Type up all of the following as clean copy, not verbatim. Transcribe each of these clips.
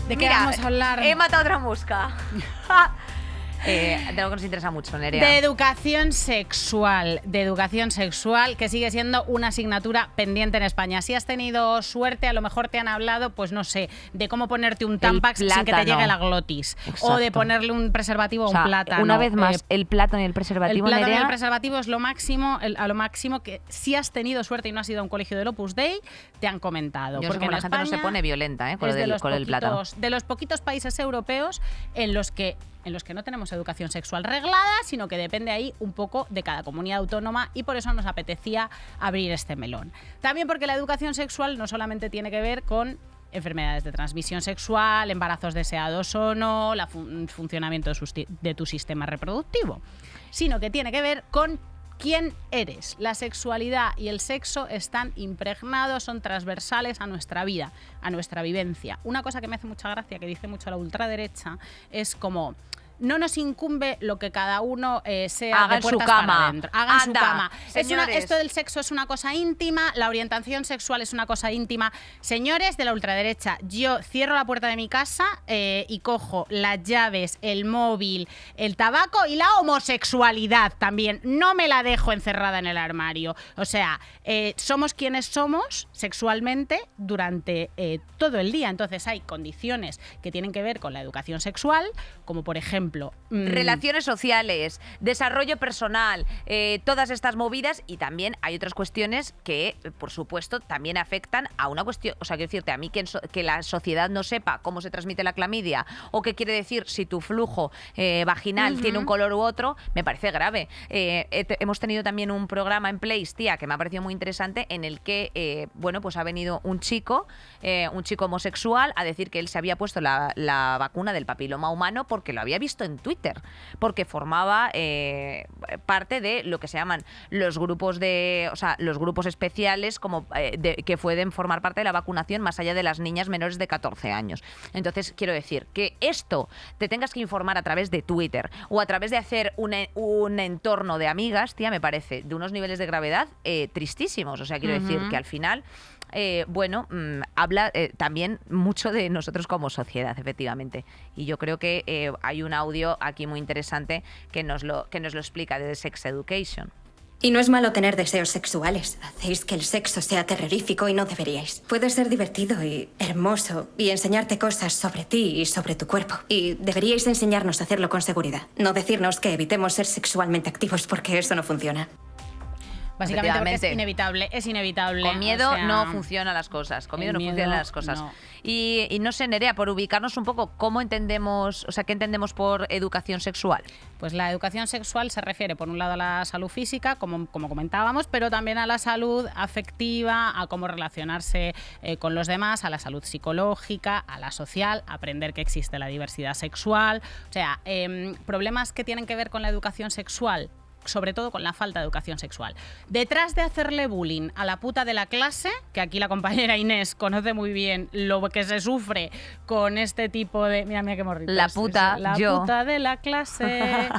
¿De qué vamos a hablar? He matado otra mosca. De algo que nos interesa mucho, Nerea. De educación sexual, que sigue siendo una asignatura pendiente en España. Si has tenido suerte, a lo mejor te han hablado, pues no sé, de cómo ponerte un Tampax sin que te llegue la glotis. Exacto. O de ponerle un preservativo a un plátano. Una vez más, el plátano y el preservativo, El plátano Nerea, y el preservativo es lo máximo, a lo máximo que si has tenido suerte y no has ido a un colegio del Opus Dei, te han comentado. Yo porque sé cómo en la gente no se España pone violenta con, es con el plátano. De los poquitos países europeos en los que no tenemos educación sexual reglada, sino que depende ahí un poco de cada comunidad autónoma, y por eso nos apetecía abrir este melón. También porque la educación sexual no solamente tiene que ver con enfermedades de transmisión sexual, embarazos deseados o no, el funcionamiento de tu sistema reproductivo, sino que tiene que ver con quién eres. La sexualidad y el sexo están impregnados, son transversales a nuestra vida, a nuestra vivencia. Una cosa que me hace mucha gracia, que dice mucho la ultraderecha, es como: no nos incumbe lo que cada uno sea haga de en su puertas cama. para adentro. Haga en su Anda, cama. señores. Esto del sexo es una cosa íntima, la orientación sexual es una cosa íntima. Señores de la ultraderecha, yo cierro la puerta de mi casa y cojo las llaves, el móvil, el tabaco y la homosexualidad también. No me la dejo encerrada en el armario. O sea, somos quienes somos sexualmente durante todo el día. Entonces hay condiciones que tienen que ver con la educación sexual, como por ejemplo relaciones sociales, desarrollo personal, todas estas movidas, y también hay otras cuestiones que, por supuesto, también afectan a una cuestión. O sea, quiero decirte, a mí que la sociedad no sepa cómo se transmite la clamidia o qué quiere decir si tu flujo vaginal tiene un color u otro, me parece grave. Hemos tenido también un programa en Place, tía, que me ha parecido muy interesante, en el que, bueno, pues ha venido un chico homosexual a decir que él se había puesto la vacuna del papiloma humano porque lo había visto en Twitter, porque formaba parte de lo que se llaman los grupos los grupos especiales como que pueden formar parte de la vacunación más allá de las niñas menores de 14 años. Entonces, quiero decir que esto te tengas que informar a través de Twitter o a través de hacer un entorno de amigas, tía, me parece de unos niveles de gravedad tristísimos. O sea, quiero decir que al final habla también mucho de nosotros como sociedad, efectivamente. Y yo creo que hay un audio aquí muy interesante que nos lo explica de Sex Education. Y no es malo tener deseos sexuales. Hacéis que el sexo sea terrorífico y no deberíais. Puede ser divertido y hermoso y enseñarte cosas sobre ti y sobre tu cuerpo. Y deberíais enseñarnos a hacerlo con seguridad. No decirnos que evitemos ser sexualmente activos porque eso no funciona. Básicamente porque es inevitable. Con miedo, o sea, no funcionan las cosas. Con miedo no funcionan las cosas. No. Y no sé, Nerea, por ubicarnos un poco, ¿cómo entendemos, o sea, qué entendemos por educación sexual? Pues la educación sexual se refiere, por un lado, a la salud física, como comentábamos, pero también a la salud afectiva, a cómo relacionarse con los demás, a la salud psicológica, a la social, aprender que existe la diversidad sexual. O sea, problemas que tienen que ver con la educación sexual, sobre todo con la falta de educación sexual. Detrás de hacerle bullying a la puta de la clase, que aquí la compañera Inés conoce muy bien lo que se sufre con este tipo de... Mira qué morrito. La puta, la yo. puta de la clase.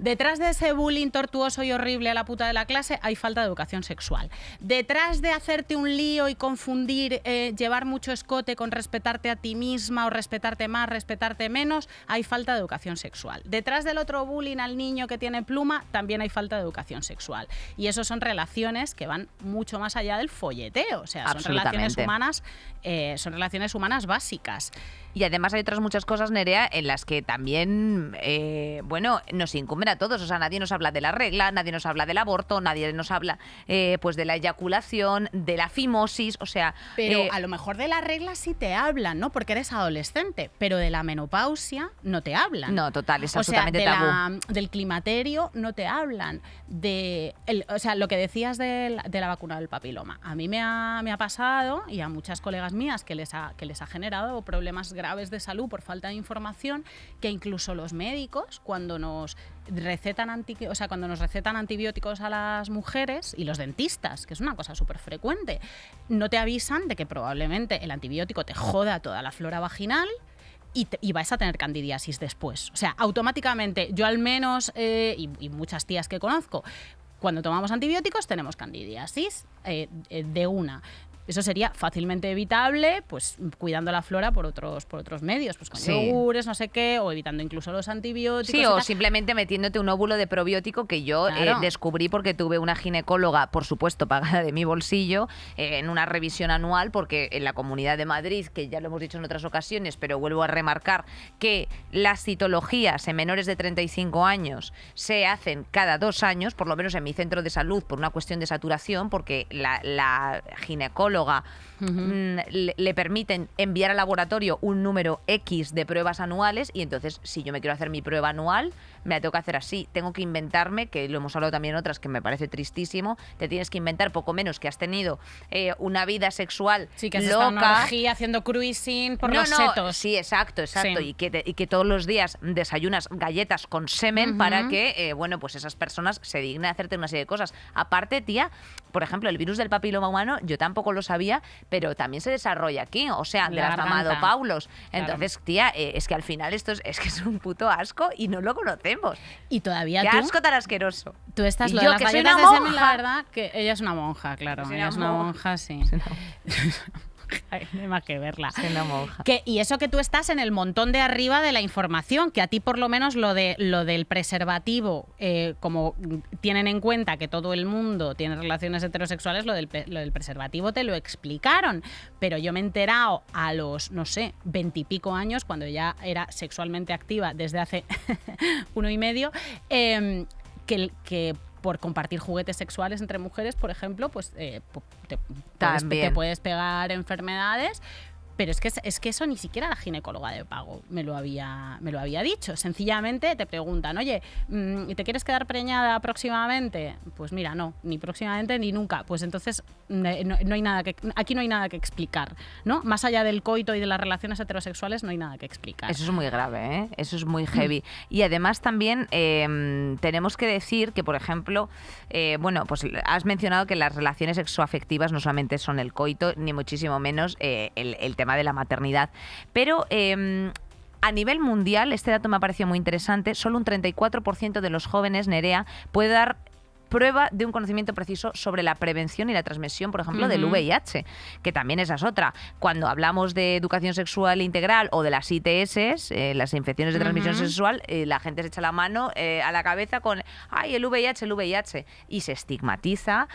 Detrás de ese bullying tortuoso y horrible a la puta de la clase hay falta de educación sexual. Detrás de hacerte un lío y confundir, llevar mucho escote con respetarte a ti misma o respetarte más, respetarte menos, hay falta de educación sexual. Detrás del otro bullying al niño que tiene pluma, también hay falta de educación sexual. Y eso son relaciones que van mucho más allá del folleteo. O sea, son relaciones humanas básicas. Y además hay otras muchas cosas, Nerea, en las que también, nos incumben a todos. O sea, nadie nos habla de la regla, nadie nos habla del aborto, nadie nos habla pues de la eyaculación, de la fimosis, o sea... Pero a lo mejor de la regla sí te hablan, ¿no? Porque eres adolescente, pero de la menopausia no te hablan. No, total, es o sea, absolutamente tabú. del climaterio no te hablan. O sea, lo que decías de la vacuna del papiloma. A mí me ha pasado, y a muchas colegas mías, que les ha generado problemas graves de salud por falta de información, que incluso los médicos, cuando nos recetan antibióticos a las mujeres, y los dentistas, que es una cosa súper frecuente, no te avisan de que probablemente el antibiótico te joda toda la flora vaginal y vais a tener candidiasis después. O sea, automáticamente, yo al menos, y muchas tías que conozco, cuando tomamos antibióticos tenemos candidiasis de una. Eso sería fácilmente evitable, pues cuidando la flora por otros medios, pues con yogures, no sé qué, o evitando incluso los antibióticos. Sí, o simplemente metiéndote un óvulo de probiótico que yo descubrí porque tuve una ginecóloga, por supuesto, pagada de mi bolsillo, en una revisión anual, porque en la Comunidad de Madrid, que ya lo hemos dicho en otras ocasiones, pero vuelvo a remarcar que las citologías en menores de 35 años se hacen cada 2 años, por lo menos en mi centro de salud, por una cuestión de saturación, porque la ginecóloga le permiten enviar al laboratorio un número X de pruebas anuales y entonces si yo me quiero hacer mi prueba anual me la tengo que hacer así, tengo que inventarme, que lo hemos hablado también en otras, que me parece tristísimo, te tienes que inventar poco menos que has tenido una vida sexual que has loca, estado en orgía haciendo cruising por los setos. Sí, exacto. Sí. Y que todos los días desayunas galletas con semen para que, bueno, pues esas personas se dignen a hacerte una serie de cosas. Aparte, tía, por ejemplo, el virus del papiloma humano, yo tampoco lo sabía, pero también se desarrolla aquí, o sea, de las mamadopaulos. Entonces, tía, es que al final esto es que es un puto asco y no lo conocemos. Y todavía ¡Qué asco tan asqueroso! Tú estás y lo yo, de las que soy galletas una de semen, monja. la verdad, que ella es una monja, claro. Ella es una monja, sí. No hay más que verla. Soy una monja. Y eso que tú estás en el montón de arriba de la información, que a ti por lo menos lo del preservativo, como tienen en cuenta que todo el mundo tiene relaciones heterosexuales, lo del preservativo te lo explicaron. Pero yo me he enterado a los, no sé, 20 y pico años, cuando ya era sexualmente activa desde hace 1 y medio, que por compartir juguetes sexuales entre mujeres, por ejemplo, pues te puedes pegar enfermedades. Pero es que eso ni siquiera la ginecóloga de pago me lo había dicho. Sencillamente te preguntan, oye, ¿te quieres quedar preñada próximamente? Pues mira, no, ni próximamente ni nunca. Pues entonces no hay nada aquí no hay nada que explicar, ¿no? Más allá del coito y de las relaciones heterosexuales no hay nada que explicar. Eso es muy grave, ¿eh? Eso es muy heavy. Y además también tenemos que decir que, por ejemplo, bueno, pues has mencionado que las relaciones sexoafectivas no solamente son el coito, ni muchísimo menos el tema de la maternidad. Pero a nivel mundial, este dato me ha parecido muy interesante, solo un 34% de los jóvenes, Nerea, puede dar prueba de un conocimiento preciso sobre la prevención y la transmisión, por ejemplo, del VIH, que también esa es otra. Cuando hablamos de educación sexual integral o de las ITS, las infecciones de transmisión sexual, la gente se echa la mano a la cabeza con ¡ay, el VIH! Y se estigmatiza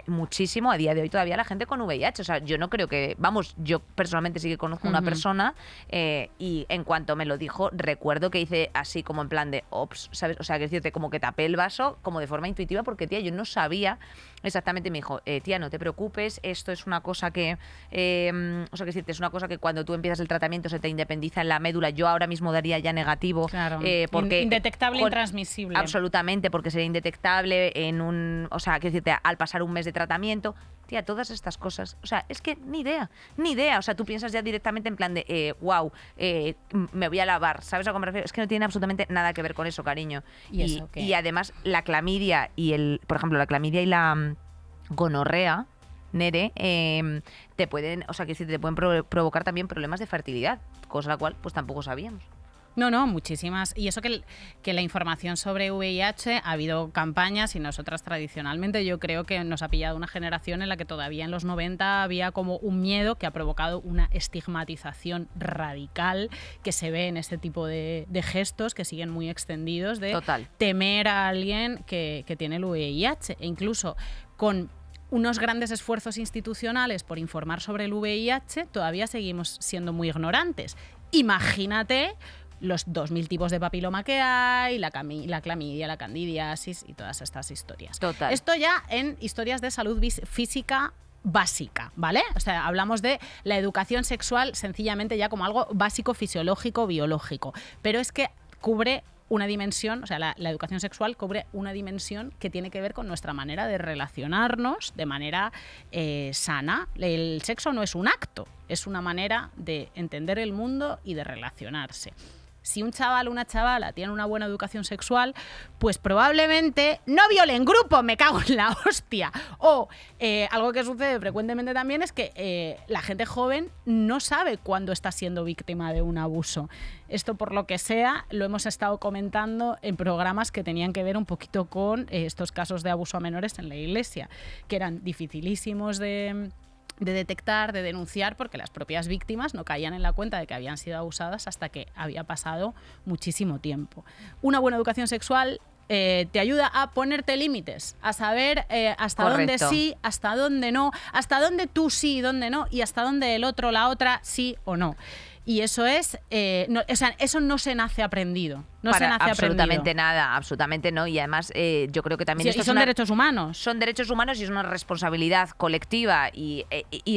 muchísimo a día de hoy todavía la gente con VIH. O sea, yo no creo que... Vamos, yo personalmente sí que conozco una persona y en cuanto me lo dijo, recuerdo que hice así como en plan de ops, ¿sabes? O sea, que decirte, como que tapé el vaso como de forma intuitiva porque, tía, yo no sabía exactamente. Me dijo, tía, no te preocupes, esto es una cosa que... o sea, que decirte, es una cosa que cuando tú empiezas el tratamiento se te independiza en la médula. Yo ahora mismo daría ya negativo. Claro. Porque Indetectable e intransmisible. Absolutamente, porque sería indetectable en un... O sea, que decirte, al pasar un mes de tratamiento... Tía, todas estas cosas, o sea, es que ni idea. O sea, tú piensas ya directamente en plan de, wow, me voy a lavar, ¿sabes a qué me refiero? Es que no tiene absolutamente nada que ver con eso, cariño. Y además, la clamidia por ejemplo, la clamidia y la gonorrea, Nere, te pueden, o sea, que te pueden provocar también problemas de fertilidad, cosa la cual pues tampoco sabíamos. No, muchísimas. Y eso que la información sobre VIH, ha habido campañas y nosotras tradicionalmente yo creo que nos ha pillado una generación en la que todavía en los 90 había como un miedo que ha provocado una estigmatización radical que se ve en este tipo de gestos que siguen muy extendidos de temer a alguien que tiene el VIH. E incluso con unos grandes esfuerzos institucionales por informar sobre el VIH, todavía seguimos siendo muy ignorantes. Imagínate los 2000 tipos de papiloma que hay, la clamidia, la candidiasis y todas estas historias. Total. Esto ya en historias de salud física básica, ¿vale? O sea, hablamos de la educación sexual sencillamente ya como algo básico, fisiológico, biológico. Pero es que cubre una dimensión, o sea, la educación sexual cubre una dimensión que tiene que ver con nuestra manera de relacionarnos de manera sana. El sexo no es un acto, es una manera de entender el mundo y de relacionarse. Si un chaval o una chavala tiene una buena educación sexual, pues probablemente no viole en grupo, me cago en la hostia. O algo que sucede frecuentemente también es que la gente joven no sabe cuándo está siendo víctima de un abuso. Esto, por lo que sea, lo hemos estado comentando en programas que tenían que ver un poquito con estos casos de abuso a menores en la iglesia, que eran dificilísimos de de detectar, de denunciar, porque las propias víctimas no caían en la cuenta de que habían sido abusadas hasta que había pasado muchísimo tiempo. Una buena educación sexual te ayuda a ponerte límites, a saber hasta dónde sí, hasta dónde no, hasta dónde tú sí y dónde no, y hasta dónde el otro, la otra, sí o no. Y eso es, o sea, eso no se nace aprendido. No se nace absolutamente aprendido. nada, absolutamente no. Y además yo creo que también Sí, y son derechos humanos. Son derechos humanos y es una responsabilidad colectiva y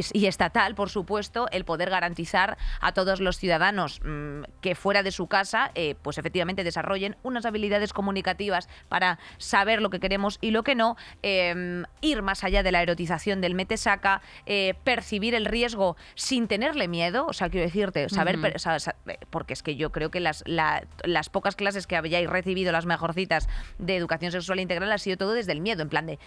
estatal, por supuesto, el poder garantizar a todos los ciudadanos que fuera de su casa, pues efectivamente desarrollen unas habilidades comunicativas para saber lo que queremos y lo que no, ir más allá de la erotización del mete-saca, percibir el riesgo sin tenerle miedo, o sea, quiero decirte, saber, porque es que yo creo que las pocas clases que habíais recibido, las mejorcitas de educación sexual integral, ha sido todo desde el miedo, en plan de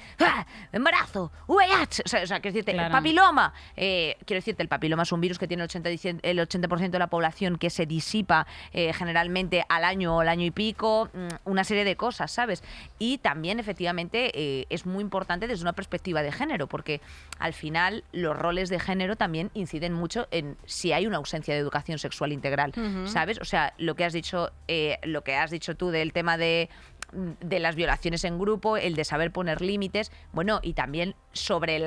embarazo, VIH, o sea, quiero decirte, claro. Papiloma. Quiero decirte, el papiloma es un virus que tiene el 80% de la población, que se disipa generalmente al año o al año y pico, una serie de cosas, ¿sabes? Y también, efectivamente, es muy importante desde una perspectiva de género, porque al final los roles de género también inciden mucho en si hay una ausencia de educación sexual integral, ¿sabes? O sea, lo que has dicho tú del tema de las violaciones en grupo, el de saber poner límites, bueno, y también sobre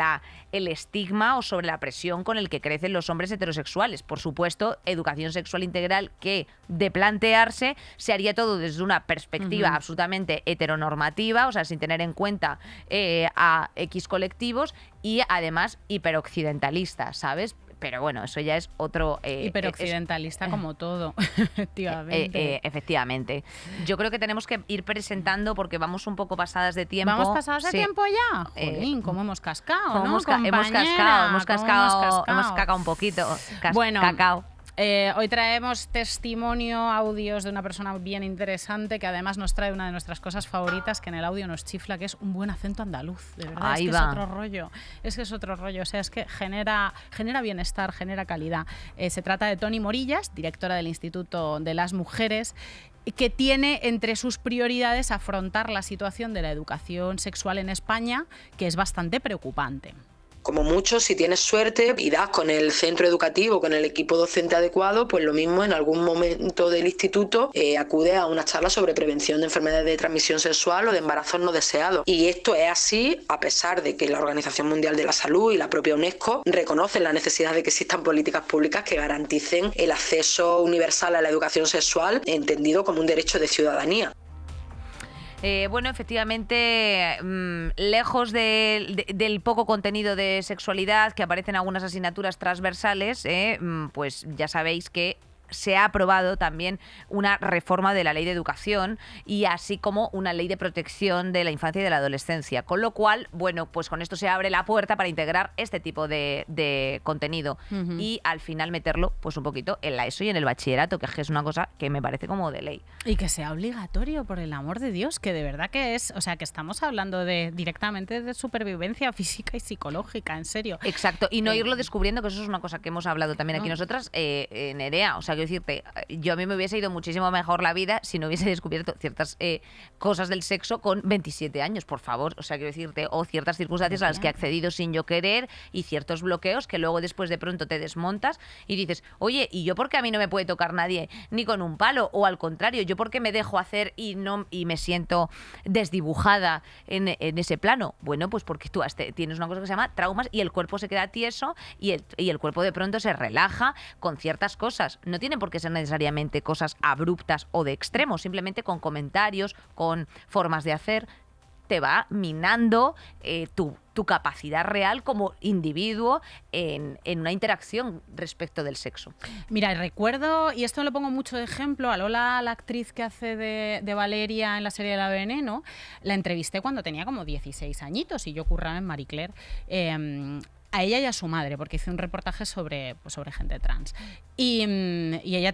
el estigma o sobre la presión con el que crecen los hombres heterosexuales. Por supuesto, educación sexual integral que, de plantearse, se haría todo desde una perspectiva absolutamente heteronormativa, o sea, sin tener en cuenta a X colectivos, y además hiperoccidentalista, ¿sabes? Pero bueno, eso ya es otro... hiperoccidentalista como todo, efectivamente. Efectivamente. Yo creo que tenemos que ir presentando porque vamos un poco pasadas de tiempo. ¿Vamos pasadas de tiempo ya? Jolín, cómo hemos cascado, ¿no? Hemos cascado un poquito. Bueno, cacao. Hoy traemos testimonio, audios de una persona bien interesante que además nos trae una de nuestras cosas favoritas, que en el audio nos chifla, que es un buen acento andaluz. De verdad, Ahí es que va. es otro rollo. Es que es otro rollo. O sea, es que genera bienestar, genera calidad. Se trata de Toni Morillas, directora del Instituto de las Mujeres, que tiene entre sus prioridades afrontar la situación de la educación sexual en España, que es bastante preocupante. Como mucho, si tienes suerte y das con el centro educativo, con el equipo docente adecuado, pues lo mismo en algún momento del instituto acude a una charla sobre prevención de enfermedades de transmisión sexual o de embarazos no deseados. Y esto es así a pesar de que la Organización Mundial de la Salud y la propia UNESCO reconocen la necesidad de que existan políticas públicas que garanticen el acceso universal a la educación sexual, entendido como un derecho de ciudadanía. Bueno, efectivamente, lejos del poco contenido de sexualidad que aparece en algunas asignaturas transversales, pues ya sabéis que se ha aprobado también una reforma de la Ley de Educación y así como una Ley de Protección de la Infancia y de la Adolescencia. Con lo cual, bueno, pues con esto se abre la puerta para integrar este tipo de contenido y al final meterlo pues un poquito en la ESO y en el bachillerato, que es una cosa que me parece como de ley. Y que sea obligatorio, por el amor de Dios, que de verdad que es, o sea, que estamos hablando directamente de supervivencia física y psicológica, en serio. Exacto, y no irlo descubriendo, que eso es una cosa que hemos hablado también aquí nosotras, Nerea, o sea, quiero decirte, yo a mí me hubiese ido muchísimo mejor la vida si no hubiese descubierto ciertas cosas del sexo con 27 años, por favor, o sea, quiero decirte, o ciertas circunstancias a las que he accedido sin yo querer y ciertos bloqueos que luego después de pronto te desmontas y dices, oye, ¿y yo por qué a mí no me puede tocar nadie ni con un palo? O al contrario, ¿yo por qué me dejo hacer y me siento desdibujada en ese plano? Bueno, pues porque tú tienes una cosa que se llama traumas y el cuerpo se queda tieso y el cuerpo de pronto se relaja con ciertas cosas. No tienen por qué ser necesariamente cosas abruptas o de extremos, simplemente con comentarios, con formas de hacer, te va minando tu capacidad real como individuo en una interacción respecto del sexo. Mira, recuerdo, y esto lo pongo mucho de ejemplo, a Lola, la actriz que hace de Valeria en la serie de La Veneno, la entrevisté cuando tenía como 16 añitos y yo curraba en Marie Claire. A ella y a su madre, porque hice un reportaje sobre gente trans. Y ella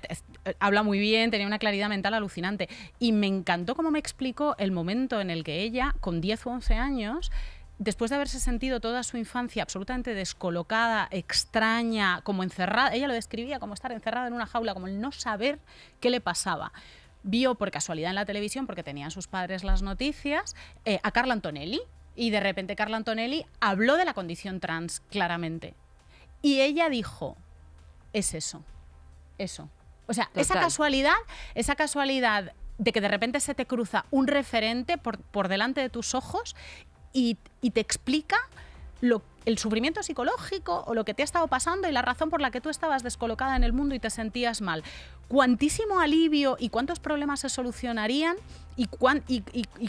habla muy bien, tenía una claridad mental alucinante. Y me encantó cómo me explicó el momento en el que ella, con 10 o 11 años, después de haberse sentido toda su infancia absolutamente descolocada, extraña, como encerrada, ella lo describía como estar encerrada en una jaula, como el no saber qué le pasaba. Vio por casualidad en la televisión, porque tenían sus padres las noticias, a Carla Antonelli. Y de repente Carla Antonelli habló de la condición trans claramente. Y ella dijo, es eso. O sea, Total. esa casualidad de que de repente se te cruza un referente por delante de tus ojos y te explica el sufrimiento psicológico o lo que te ha estado pasando y la razón por la que tú estabas descolocada en el mundo y te sentías mal. Cuantísimo alivio y cuántos problemas se solucionarían y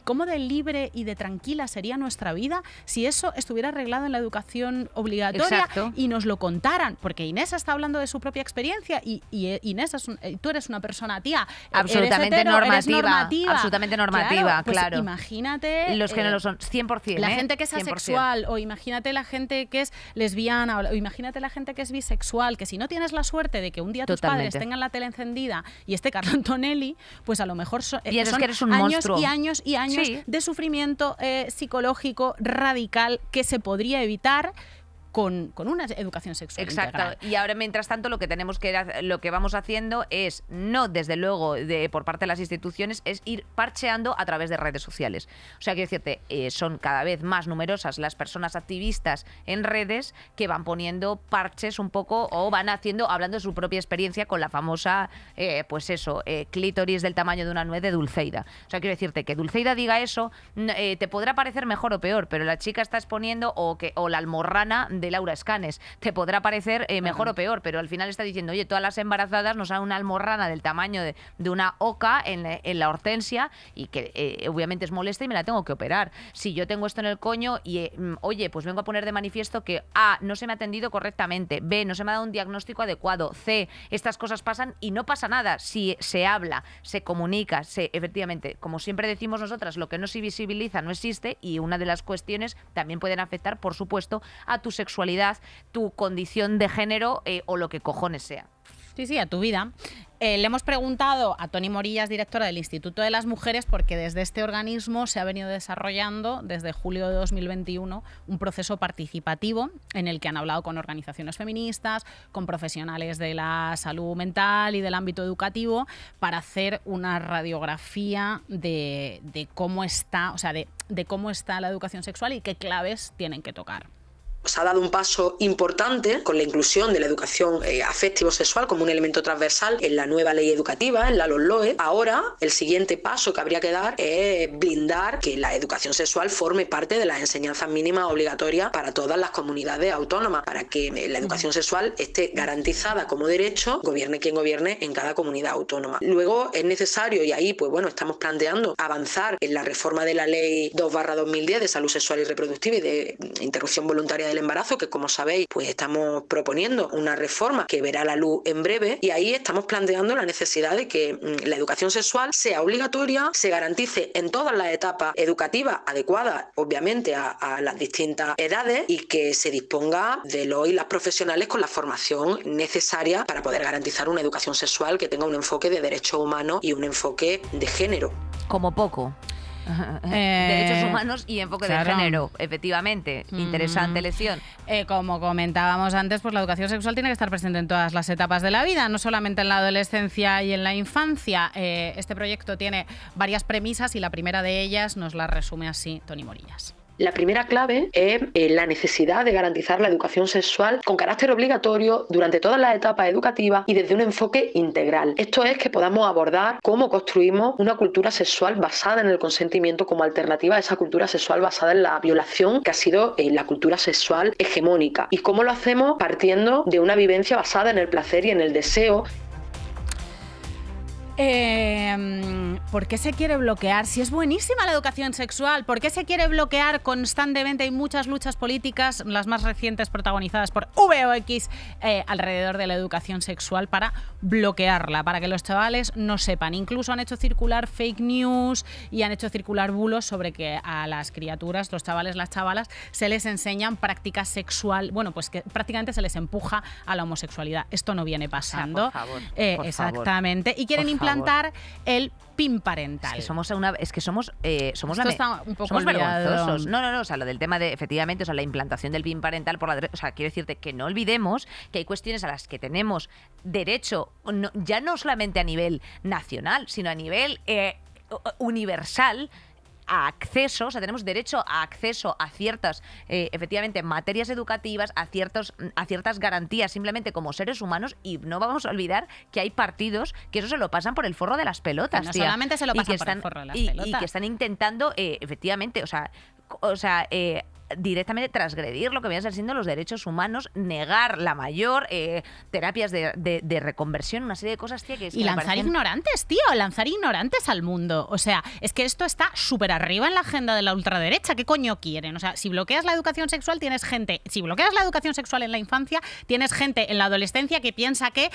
cómo de libre y de tranquila sería nuestra vida si eso estuviera arreglado en la educación obligatoria. Exacto. Y nos lo contaran. Porque Inés está hablando de su propia experiencia y Inés, tú eres una persona, tía, absolutamente eres hetero, eres normativa. Absolutamente normativa, pues claro. Imagínate... Los que no lo son, 100%. La gente que es 100%. asexual, o imagínate la gente que es lesbiana, o imagínate la gente que es bisexual, que si no tienes la suerte de que un día tus Totalmente. padres tengan la tele encendida y esté Carlo Antonelli, pues a lo mejor Piensas son que eres un años monstruo. y años y años Sí. de sufrimiento psicológico radical que se podría evitar con una educación sexual Exacto. integral. Y ahora, mientras tanto, lo que vamos haciendo es, no desde luego por parte de las instituciones, es ir parcheando a través de redes sociales. O sea, quiero decirte, son cada vez más numerosas las personas activistas en redes que van poniendo parches un poco o van hablando de su propia experiencia con la famosa, clítoris del tamaño de una nuez de Dulceida. O sea, quiero decirte que Dulceida diga eso, te podrá parecer mejor o peor, pero la chica está exponiendo o la almorrana de Laura Escanes. Te podrá parecer mejor o peor, pero al final está diciendo, oye, todas las embarazadas nos dan una almorrana del tamaño de una oca en la hortensia y que obviamente es molesta y me la tengo que operar. Si yo tengo esto en el coño y, oye, pues vengo a poner de manifiesto que A, no se me ha atendido correctamente, B, no se me ha dado un diagnóstico adecuado, C, estas cosas pasan y no pasa nada si se habla, se comunica, efectivamente, como siempre decimos nosotras, lo que no se visibiliza no existe y una de las cuestiones también pueden afectar, por supuesto, a tu sexualidad, tu condición de género o lo que cojones sea. Sí, a tu vida. Le hemos preguntado a Toni Morillas, directora del Instituto de las Mujeres, porque desde este organismo se ha venido desarrollando desde julio de 2021 un proceso participativo en el que han hablado con organizaciones feministas, con profesionales de la salud mental y del ámbito educativo para hacer una radiografía de cómo está, o sea, de cómo está la educación sexual y qué claves tienen que tocar. Se ha dado un paso importante con la inclusión de la educación afectivo-sexual como un elemento transversal en la nueva ley educativa, en la LOMLOE. Ahora, el siguiente paso que habría que dar es blindar que la educación sexual forme parte de las enseñanzas mínimas obligatorias para todas las comunidades autónomas, para que la educación sexual esté garantizada como derecho, gobierne quien gobierne en cada comunidad autónoma. Luego es necesario, y ahí pues bueno, estamos planteando avanzar en la reforma de la ley 2/2010 de salud sexual y reproductiva y de interrupción voluntaria del embarazo, que como sabéis pues estamos proponiendo una reforma que verá la luz en breve, y ahí estamos planteando la necesidad de que la educación sexual sea obligatoria, se garantice en todas las etapas educativas adecuadas obviamente a las distintas edades y que se disponga de los y las profesionales con la formación necesaria para poder garantizar una educación sexual que tenga un enfoque de derechos humanos y un enfoque de género. Como poco. Derechos humanos y enfoque de género, efectivamente. Interesante lección. Como comentábamos antes, pues la educación sexual tiene que estar presente en todas las etapas de la vida, no solamente en la adolescencia y en la infancia. Este proyecto tiene varias premisas y la primera de ellas nos la resume así Toni Morillas. La primera clave es la necesidad de garantizar la educación sexual con carácter obligatorio durante todas las etapas educativas y desde un enfoque integral. Esto es que podamos abordar cómo construimos una cultura sexual basada en el consentimiento como alternativa a esa cultura sexual basada en la violación que ha sido la cultura sexual hegemónica. Y cómo lo hacemos partiendo de una vivencia basada en el placer y en el deseo. ¿Por qué se quiere bloquear? Si es buenísima la educación sexual, ¿por qué se quiere bloquear constantemente? Hay muchas luchas políticas, las más recientes protagonizadas por VOX, alrededor de la educación sexual para bloquearla, para que los chavales no sepan. Incluso han hecho circular fake news y han hecho circular bulos sobre que a las criaturas, los chavales, las chavalas, se les enseñan prácticas sexual, bueno, pues que prácticamente se les empuja a la homosexualidad. Esto no viene pasando. O sea, por favor, exactamente. Y quieren implantar el PIN parental. Es que somos Esto está un poco somos olvidado. vergonzosos. No, o sea, lo del tema de, efectivamente, o sea, la implantación del PIN parental por o sea, quiero decirte que no olvidemos que hay cuestiones a las que tenemos derecho, ya no solamente a nivel nacional, sino a nivel universal, a acceso, o sea, tenemos derecho a acceso a ciertas, efectivamente, materias educativas, a ciertas garantías simplemente como seres humanos, y no vamos a olvidar que hay partidos que eso se lo pasan por el forro de las pelotas, Que no tía. solamente se lo Y pasan que por el forro de las y pelotas. que están intentando, efectivamente, directamente transgredir lo que vienen siendo los derechos humanos, negar la mayor, terapias de reconversión, una serie de cosas, tía, que es Y que me lanzar parecen- ignorantes, tío, lanzar ignorantes al mundo. O sea, es que esto está súper arriba en la agenda de la ultraderecha. ¿Qué coño quieren? O sea, si bloqueas la educación sexual, tienes gente... Si bloqueas la educación sexual en la infancia, tienes gente en la adolescencia que piensa que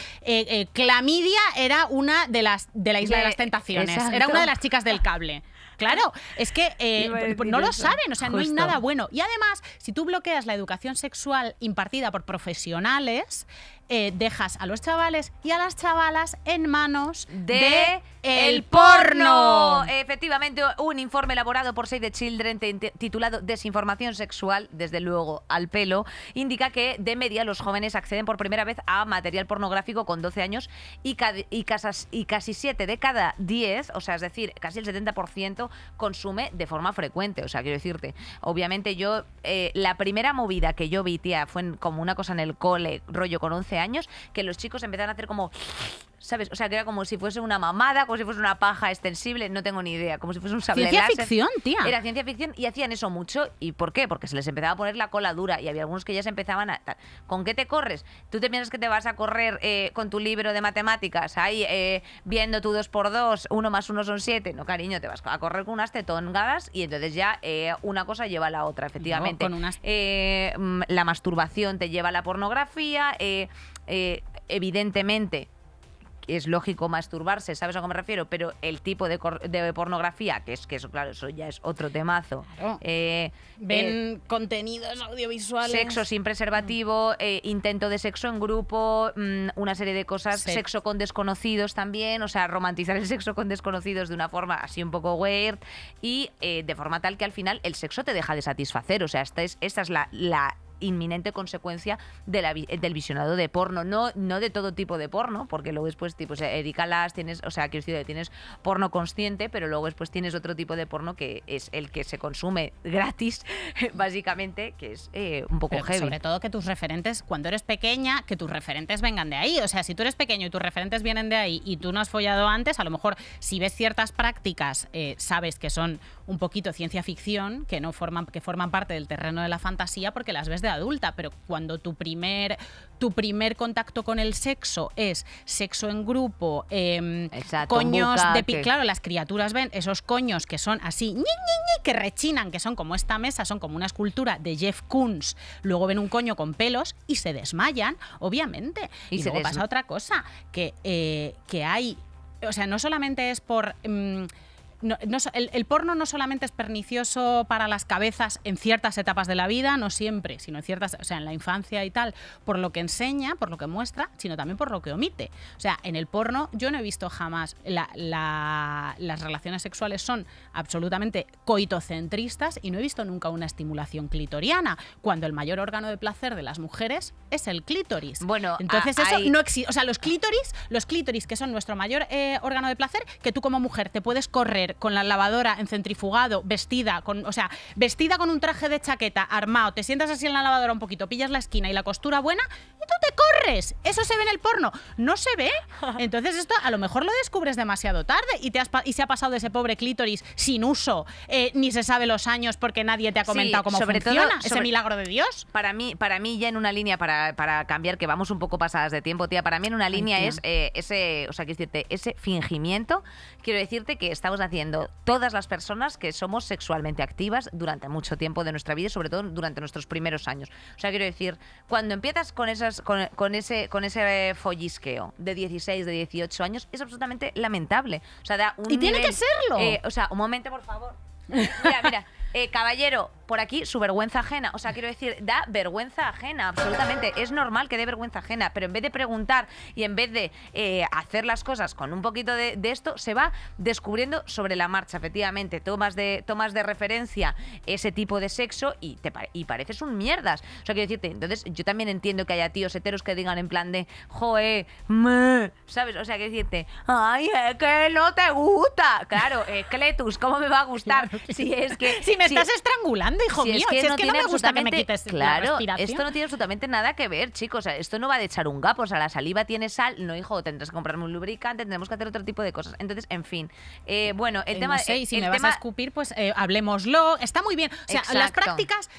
clamidia era una de la isla de las tentaciones. Exacto. Era una de las chicas del cable. Claro, es que Iba a decir no lo eso. saben, o sea, no hay Justo. nada bueno. Y además, si tú bloqueas la educación sexual impartida por profesionales, dejas a los chavales y a las chavalas en manos de el porno. Efectivamente, un informe elaborado por Save the Children titulado Desinformación sexual, desde luego al pelo, indica que de media los jóvenes acceden por primera vez a material pornográfico con 12 años y casi 7 de cada 10, o sea, es decir, casi el 70% consume de forma frecuente. O sea, quiero decirte, obviamente yo, la primera movida que yo vi, tía, fue como una cosa en el cole, rollo con 11 años, que los chicos empezaron a hacer como... ¿Sabes? O sea, que era como si fuese una mamada, como si fuese una paja extensible, no tengo ni idea, como si fuese un sable Ciencia láser. ficción, tía. Era ciencia ficción y hacían eso mucho. ¿Y por qué? Porque se les empezaba a poner la cola dura y había algunos que ya se empezaban a... ¿Con qué te corres? ¿Tú te piensas que te vas a correr con tu libro de matemáticas ahí viendo tu 2×2, 1 más 1 son 7? No, cariño, te vas a correr con unas tetongadas y entonces ya una cosa lleva a la otra, efectivamente. con unas- La masturbación te lleva a la pornografía, evidentemente... Es lógico masturbarse, ¿sabes a qué me refiero? Pero el tipo de pornografía, que eso, claro, eso ya es otro temazo. Claro. Eh, Ven contenidos audiovisuales. Sexo sin preservativo, intento de sexo en grupo, una serie de cosas, Sí. sexo con desconocidos también, o sea, romantizar el sexo con desconocidos de una forma así un poco weird y de forma tal que al final el sexo te deja de satisfacer, o sea, esta es la inminente consecuencia del visionado de porno, no de todo tipo de porno, porque luego después tipo, o sea, Erika Las tienes, o sea, quiero decir, tienes porno consciente, pero luego después tienes otro tipo de porno que es el que se consume gratis, básicamente, que es un poco Pero heavy. sobre todo que tus referentes, cuando eres pequeña, que tus referentes vengan de ahí. O sea, si tú eres pequeño y tus referentes vienen de ahí y tú no has follado antes, a lo mejor si ves ciertas prácticas, sabes que son un poquito ciencia ficción, que forman parte del terreno de la fantasía porque las ves de adulta, pero cuando tu primer contacto con el sexo es sexo en grupo, Exacto, coños buca, de que- claro, las criaturas ven esos coños que son así, ñi, ñi, ñi, que rechinan, que son como esta mesa, son como una escultura de Jeff Koons, luego ven un coño con pelos y se desmayan, obviamente. Y Y, se luego des- pasa otra cosa, que hay, o sea, no solamente es por... el porno no solamente es pernicioso para las cabezas en ciertas etapas de la vida, no siempre, sino en ciertas, o sea, en la infancia y tal, por lo que enseña, por lo que muestra, sino también por lo que omite. O sea, en el porno yo no he visto jamás las relaciones sexuales son absolutamente coitocentristas y no he visto nunca una estimulación clitoriana, cuando el mayor órgano de placer de las mujeres es el clítoris. Bueno, entonces eso hay- no existe. O sea, los clítoris, que son nuestro mayor órgano de placer, que tú como mujer te puedes correr con la lavadora en centrifugado, vestida con un traje de chaqueta, armado, te sientas así en la lavadora un poquito, pillas la esquina y la costura buena y tú te corres. Eso se ve en el porno. No se ve. Entonces esto a lo mejor lo descubres demasiado tarde y se ha pasado de ese pobre clítoris sin uso, ni se sabe los años porque nadie te ha Sí, comentado cómo sobre todo- funciona ese sobre- milagro de Dios. Para mí ya en una línea, para cambiar, que vamos un poco pasadas de tiempo, tía, para mí en una línea tía. es ese fingimiento. Quiero decirte que estamos haciendo todas las personas que somos sexualmente activas durante mucho tiempo de nuestra vida y sobre todo durante nuestros primeros años. O sea, quiero decir, cuando empiezas con ese follisqueo de 16, de 18 años, es absolutamente lamentable. O sea, da un Y tiene nivel- que serlo. o sea, un momento, por favor. Mira, caballero, por aquí su vergüenza ajena. O sea, quiero decir, da vergüenza ajena, absolutamente. Es normal que dé vergüenza ajena, pero en vez de preguntar y en vez de hacer las cosas con un poquito de esto, se va descubriendo sobre la marcha, efectivamente. Tomas de referencia ese tipo de sexo y pareces un mierdas. O sea, quiero decirte, entonces yo también entiendo que haya tíos heteros que digan en plan de, joe, ¿sabes? O sea, quiero decirte, ay, es que no te gusta. Claro, Cletus, ¿cómo me va a gustar? Claro. Si es que... Si me estás estrangulando, hijo mío. Si es que no me gusta que me quites la respiración. Esto no tiene absolutamente nada que ver, chicos. O sea, esto no va de echar un gapo. O sea, la saliva tiene sal. No, hijo, tendrás que comprarme un lubricante, tendremos que hacer otro tipo de cosas. Entonces, en fin. Bueno, el tema... No sé, y si el me tema... vas a escupir, pues hablemoslo. Está muy bien. O sea, Exacto.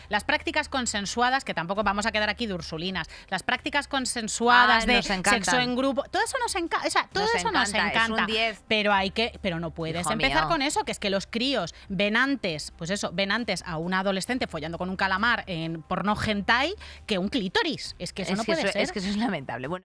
las prácticas consensuadas, que tampoco vamos a quedar aquí de ursulinas, las prácticas consensuadas de nos encantan. sexo en grupo, todo eso nos encanta. O sea, todo eso nos encanta. Es un 10. Pero no puedes Hijo empezar mío. con eso, que es que los críos ven antes a una adolescente follando con un calamar en porno hentai que un clítoris. Es que eso no puede ser. Es que eso es lamentable. Bueno.